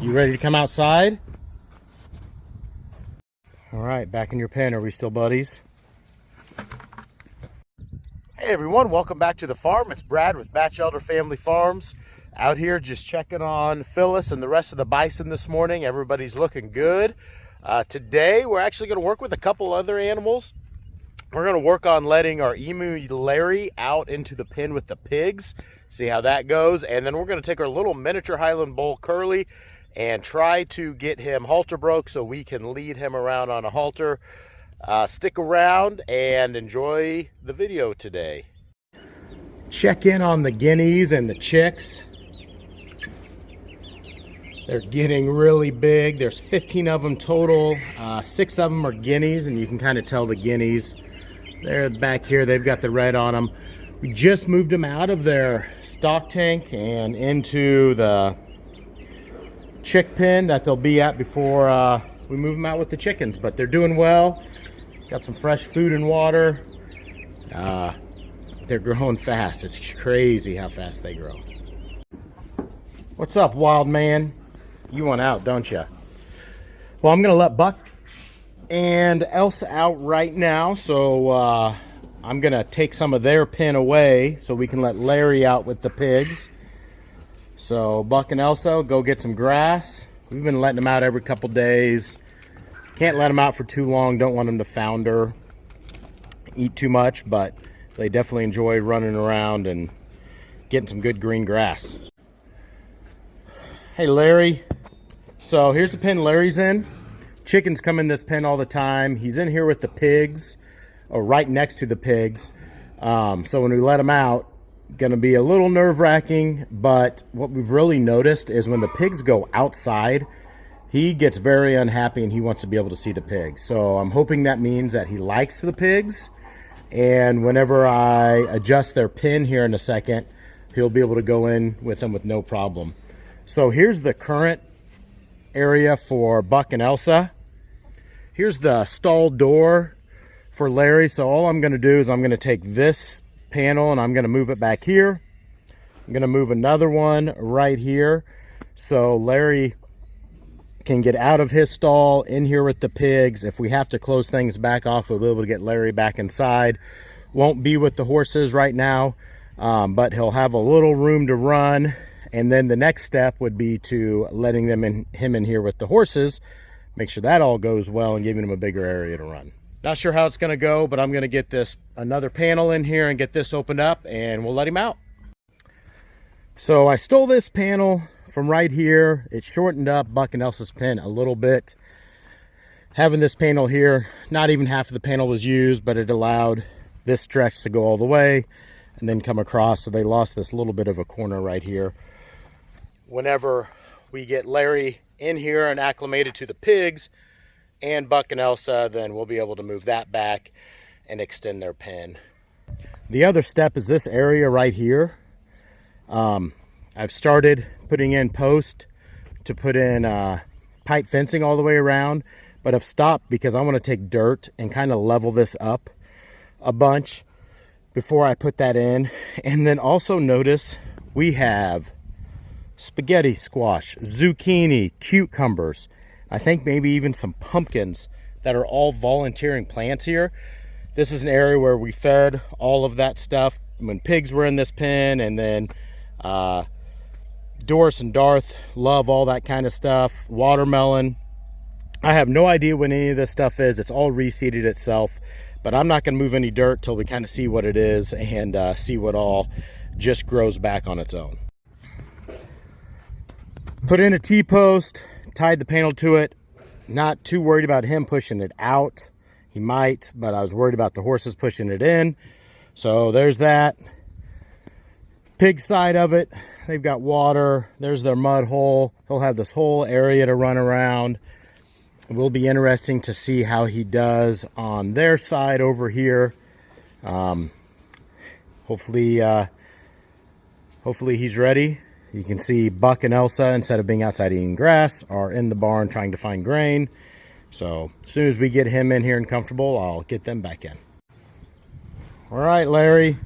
You ready to come outside? All right, back in your pen. Are we still buddies? Hey everyone, welcome back to the farm. It's Brad with Batchelder Family Farms. Out here just checking on Phyllis and the rest of the bison this morning. Everybody's looking good. Today we're actually going to work with a couple other animals. We're going to work on letting our emu Larry out into the pen with the pigs. See how that goes. And then we're going to take our little miniature Highland bull Curly and try to get him halter broke so we can lead him around on a halter. Stick around and enjoy the video today. Check in on the guineas and the chicks. They're getting really big. There's 15 of them total. 6 of them are guineas, and you can kind of tell the guineas. They're back here. They've got the red on them. We just moved them out of their stock tank and into the chick pen that they'll be at before we move them out with the chickens. But they're doing well. Got some fresh food and water. They're growing fast. It's crazy how fast they grow. What's up, wild man? You want out, don't you? Well, I'm gonna let Buck and Elsa out right now, so I'm gonna take some of their pen away so we can let Larry out with the pigs. So Buck and Elsa, go get some grass. We've been letting them out every couple days. Can't let them out for too long. Don't want them to founder, eat too much, but they definitely enjoy running around and getting some good green grass. Hey Larry, so here's the pen Larry's in. Chickens come in this pen all the time. He's in here with the pigs, or right next to the pigs. So when we let him out, gonna be a little nerve-wracking, but what we've really noticed is when the pigs go outside, he gets very unhappy and he wants to be able to see the pigs. So I'm hoping that means that he likes the pigs, and whenever I adjust their pen here in a second, he'll be able to go in with them with no problem. So here's the current area for Buck and Elsa. Here's the stall door for Larry. So all I'm gonna do is I'm gonna take this panel and I'm gonna move it back here. I'm gonna move another one right here so Larry can get out of his stall in here with the pigs. If we have to close things back off, we'll be able to get Larry back inside. Won't be with the horses right now, but he'll have a little room to run. And then the next step would be to letting him in here with the horses, make sure that all goes well and giving him a bigger area to run. Not sure how it's gonna go, but I'm gonna get this another panel in here and get this opened up and we'll let him out. So I stole this panel from right here. It shortened up Buck and Elsa's pen a little bit. Having this panel here, not even half of the panel was used, but it allowed this stretch to go all the way and then come across, so they lost this little bit of a corner right here. Whenever we get Larry in here and acclimated to the pigs and Buck and Elsa, then we'll be able to move that back and extend their pen. The other step is this area right here. I've started putting in post to put in pipe fencing all the way around, but I've stopped because I want to take dirt and kind of level this up a bunch before I put that in. And then also notice we have spaghetti squash, zucchini, cucumbers, I think maybe even some pumpkins that are all volunteering plants here. This is an area where we fed all of that stuff when pigs were in this pen, and then Doris and Darth love all that kind of stuff. Watermelon. I have no idea what any of this stuff is. It's all reseeded itself, but I'm not going to move any dirt till we kind of see what it is and see what all just grows back on its own. Put in a T-post, tied the panel to it. Not too worried about him pushing it out. He might, but I was worried about the horses pushing it in. So there's that. Pig side of it, they've got water. There's their mud hole. He'll have this whole area to run around. It will be interesting to see how he does on their side over here. Hopefully he's ready. You can see Buck and Elsa, instead of being outside eating grass, are in the barn trying to find grain. So as soon as we get him in here and comfortable, I'll get them back in. All right, Larry.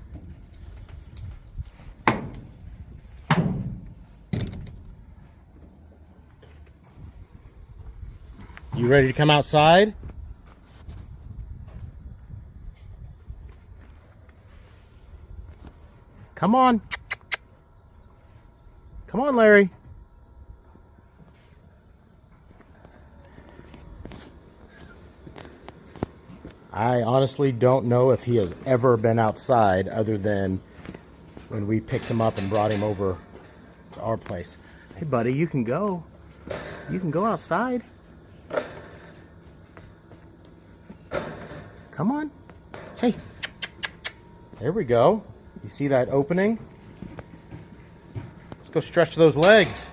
You ready to come outside? Come on. Come on, Larry. I honestly don't know if he has ever been outside other than when we picked him up and brought him over to our place. Hey, buddy, you can go. You can go outside. Come on. Hey. There we go. You see that opening? Let's go stretch those legs.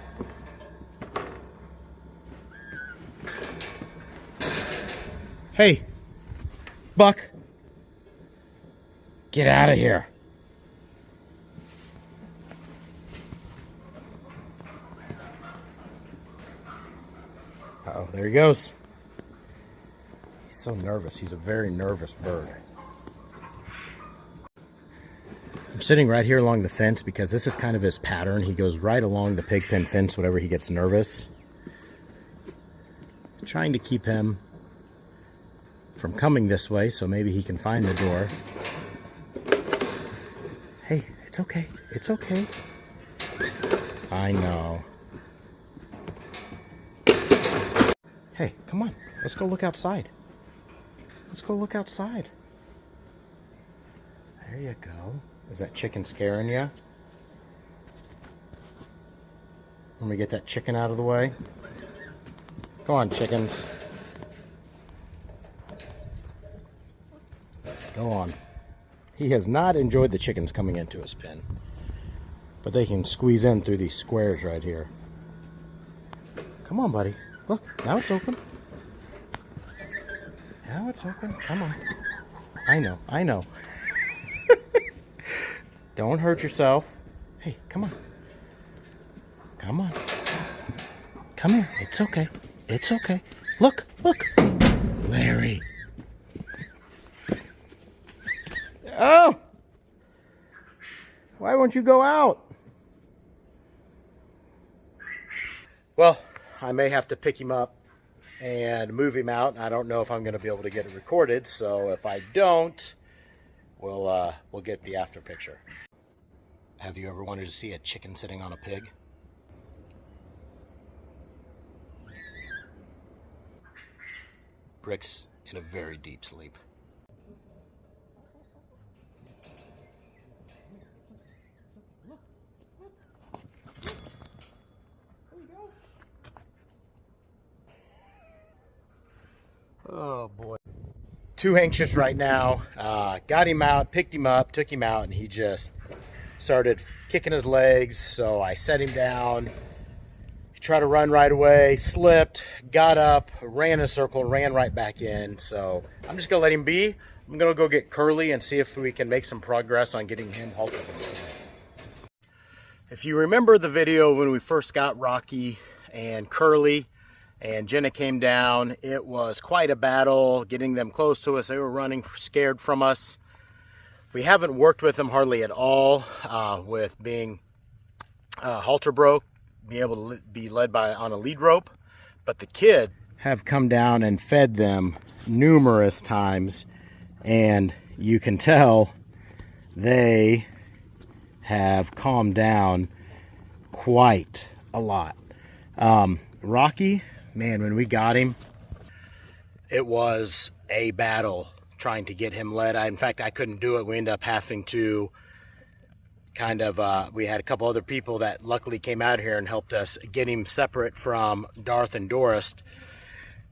Hey, Buck. Get out of here. Uh-oh, there he goes. He's so nervous. He's a very nervous bird. I'm sitting right here along the fence because this is kind of his pattern. He goes right along the pig pen fence whenever he gets nervous. Trying to keep him from coming this way so maybe he can find the door. Hey, it's okay. It's okay. I know. Hey, come on. Let's go look outside. Let's go look outside. There you go. Is that chicken scaring you? Let me get that chicken out of the way. Go on, chickens. Go on. He has not enjoyed the chickens coming into his pen, but they can squeeze in through these squares right here. Come on, buddy. Look, now it's open. Now it's open. Come on. I know, I know. Don't hurt yourself. Hey, come on. Come on. Come here. It's okay. It's okay. Look, look. Larry. Oh! Why won't you go out? Well, I may have to pick him up and move him out. I don't know if I'm going to be able to get it recorded, so if I don't, we'll get the after picture. Have you ever wanted to see a chicken sitting on a pig? Brick's in a very deep sleep. Oh boy. Too anxious right now. Got him out, picked him up, took him out, and he just started kicking his legs. So I set him down. He tried to run right away, slipped, got up, ran a circle, ran right back in. So I'm just gonna let him be. I'm gonna go get Curly and see if we can make some progress on getting him haltered. If you remember the video when we first got Rocky and Curly, and Jenna came down, it was quite a battle getting them close to us. They were running scared from us. We haven't worked with them hardly at all with being halter broke, being able to be led on a lead rope. But the kids have come down and fed them numerous times, and you can tell they have calmed down quite a lot. Rocky, man, when we got him, it was a battle trying to get him led. In fact, I couldn't do it. We ended up having to kind of, we had a couple other people that luckily came out here and helped us get him separate from Darth and Doris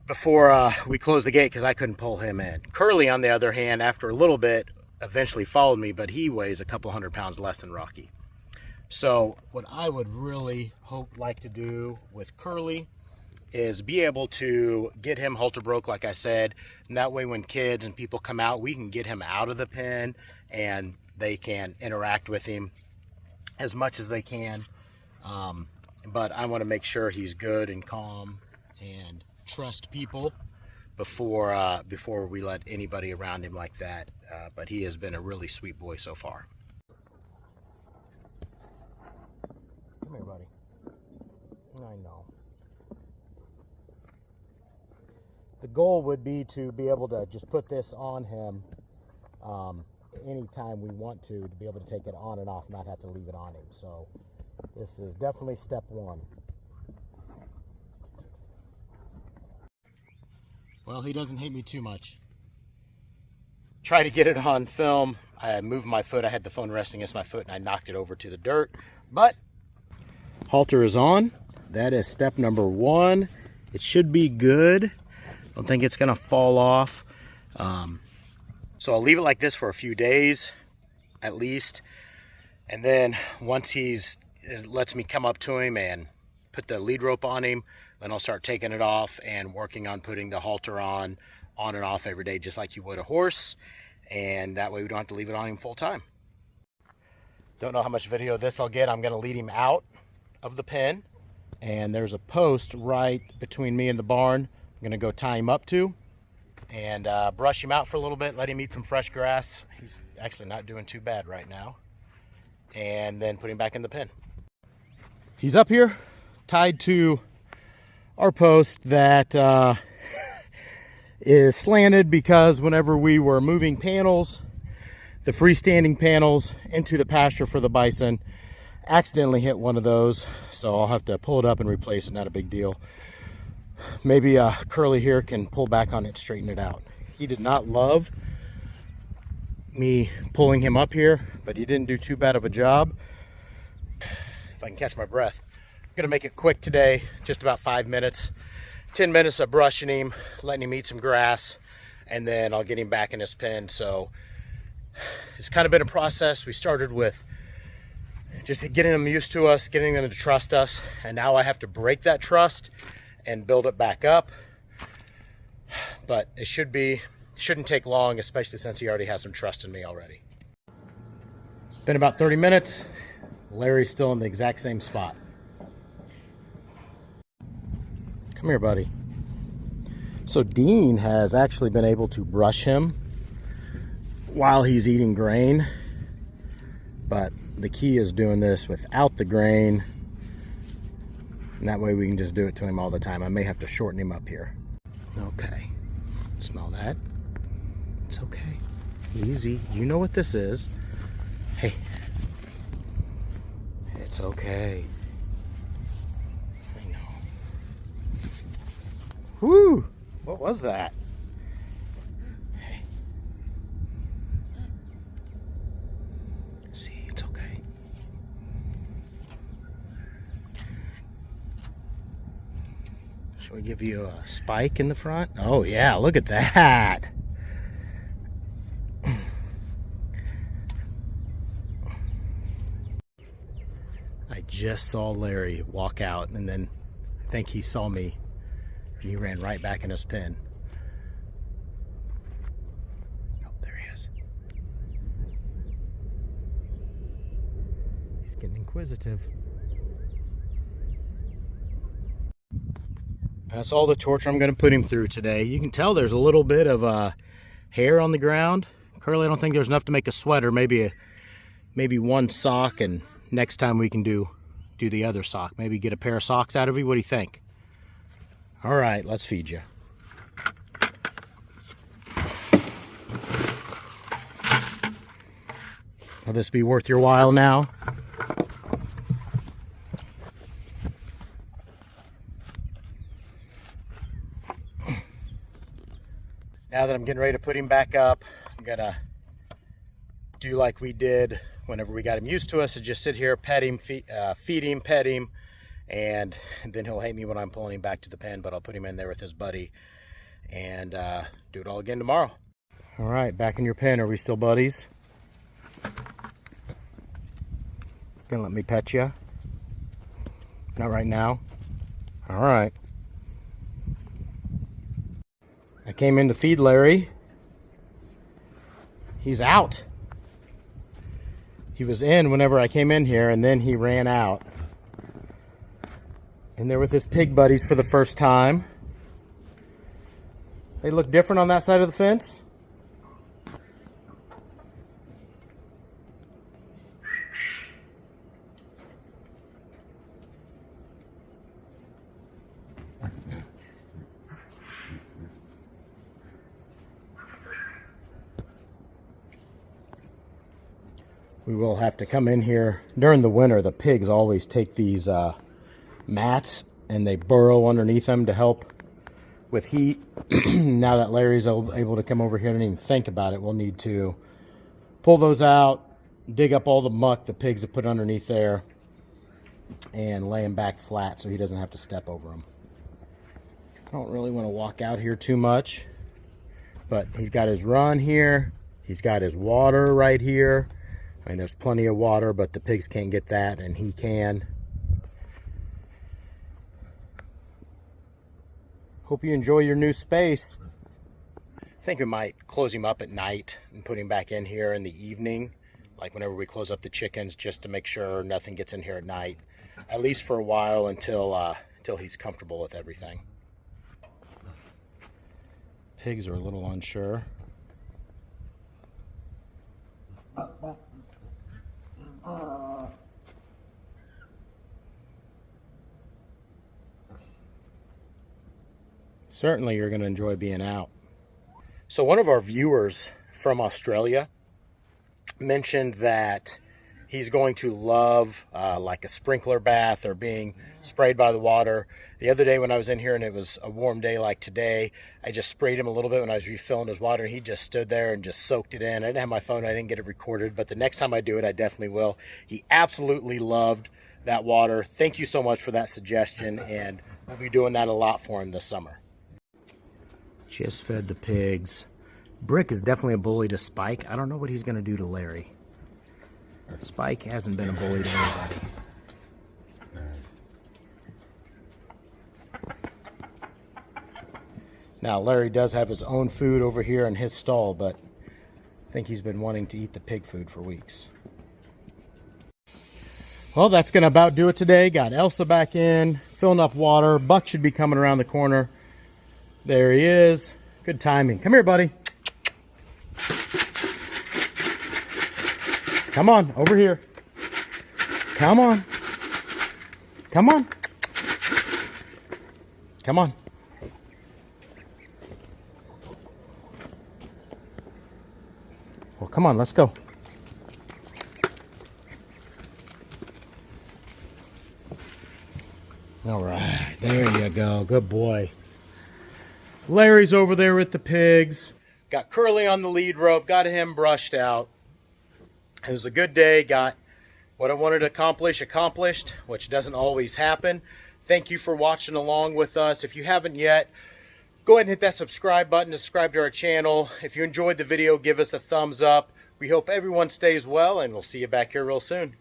before we closed the gate because I couldn't pull him in. Curly, on the other hand, after a little bit, eventually followed me, but he weighs a couple 100 pounds less than Rocky. So what I would really like to do with Curly is be able to get him halter broke, like I said, and that way when kids and people come out, we can get him out of the pen and they can interact with him as much as they can. But I want to make sure he's good and calm and trust people before we let anybody around him like that. But he has been a really sweet boy so far. Come here, buddy. I know. The goal would be to be able to just put this on him anytime we want to be able to take it on and off, not have to leave it on him. So this is definitely step one. Well, he doesn't hate me too much. Try to get it on film. I moved my foot. I had the phone resting against my foot and I knocked it over to the dirt. But halter is on. That is step number one. It should be good. Don't think it's gonna fall off. So I'll leave it like this for a few days at least. And then once lets me come up to him and put the lead rope on him, then I'll start taking it off and working on putting the halter on and off every day, just like you would a horse. And that way we don't have to leave it on him full time. Don't know how much video this I'll get. I'm gonna lead him out of the pen. And there's a post right between me and the barn I'm gonna go tie him up to and brush him out for a little bit, let him eat some fresh grass. He's actually not doing too bad right now. And then put him back in the pen. He's up here tied to our post that is slanted because whenever we were moving panels, the freestanding panels into the pasture for the bison, accidentally hit one of those. So I'll have to pull it up and replace it, not a big deal. Maybe Curly here can pull back on it, straighten it out. He did not love me pulling him up here, but he didn't do too bad of a job. If I can catch my breath. I'm gonna make it quick today, just about 5 minutes. 10 minutes of brushing him, letting him eat some grass, and then I'll get him back in his pen. So it's kind of been a process. We started with just getting them used to us, getting them to trust us, and now I have to break that trust and build it back up. But it shouldn't take long, especially since he already has some trust in me already. Been about 30 minutes. Larry's still in the exact same spot. Come here, buddy. So Dean has actually been able to brush him while he's eating grain, but the key is doing this without the grain, and that way we can just do it to him all the time. I may have to shorten him up here. Okay, smell that? It's okay, easy. You know what this is. Hey, it's okay. I know. Woo, what was that? Hey. See, it's okay. Shall we give you a spike in the front? Oh yeah, look at that. I just saw Larry walk out, and then I think he saw me and he ran right back in his pen. Oh, there he is. He's getting inquisitive. That's all the torture I'm going to put him through today. You can tell there's a little bit of hair on the ground. Curly, I don't think there's enough to make a sweater. Maybe one sock, and next time we can do the other sock. Maybe get a pair of socks out of you. What do you think? All right, let's feed you. Will this be worth your while now? Now that I'm getting ready to put him back up, I'm gonna do like we did whenever we got him used to us, to just sit here, pet him, feed him, pet him, and then he'll hate me when I'm pulling him back to the pen, but I'll put him in there with his buddy and do it all again tomorrow. All right, back in your pen. Are we still buddies? Gonna let me pet you? Not right now? All right. I came in to feed Larry. He's out. He was in whenever I came in here, and then he ran out. In there with his pig buddies for the first time. They look different on that side of the fence. We will have to come in here. During the winter, the pigs always take these mats and they burrow underneath them to help with heat. Now that Larry's able to come over here, I didn't even think about it. We'll need to pull those out, dig up all the muck the pigs have put underneath there, and lay him back flat so he doesn't have to step over them. I don't really want to walk out here too much, but he's got his run here. He's got his water right here. I mean, there's plenty of water, but the pigs can't get that, and he can. Hope you enjoy your new space. I think we might close him up at night and put him back in here in the evening, like whenever we close up the chickens, just to make sure nothing gets in here at night, at least for a while until he's comfortable with everything. Pigs are a little unsure. Certainly you're going to enjoy being out. So one of our viewers from Australia mentioned that he's going to love like a sprinkler bath or being sprayed by the water. The other day when I was in here and it was a warm day like today, I just sprayed him a little bit when I was refilling his water, and he just stood there and just soaked it in. I didn't have my phone, I didn't get it recorded, but the next time I do it, I definitely will. He absolutely loved that water. Thank you so much for that suggestion, and we'll be doing that a lot for him this summer. Just fed the pigs. Brick is definitely a bully to Spike. I don't know what he's going to do to Larry. Spike hasn't been a bully to anybody. Now, Larry does have his own food over here in his stall, but I think he's been wanting to eat the pig food for weeks. Well, that's going to about do it today. Got Elsa back in, filling up water. Buck should be coming around the corner. There he is. Good timing. Come here, buddy. Come on, over here. Come on. Come on. Come on. Well, come on, let's go. All right, there you go. Good boy. Larry's over there with the pigs. Got Curly on the lead rope, got him brushed out. It was a good day, got what I wanted to accomplish accomplished, which doesn't always happen. Thank you for watching along with us. If you haven't yet, go ahead and hit that subscribe button to subscribe to our channel. If you enjoyed the video, give us a thumbs up. We hope everyone stays well, and we'll see you back here real soon.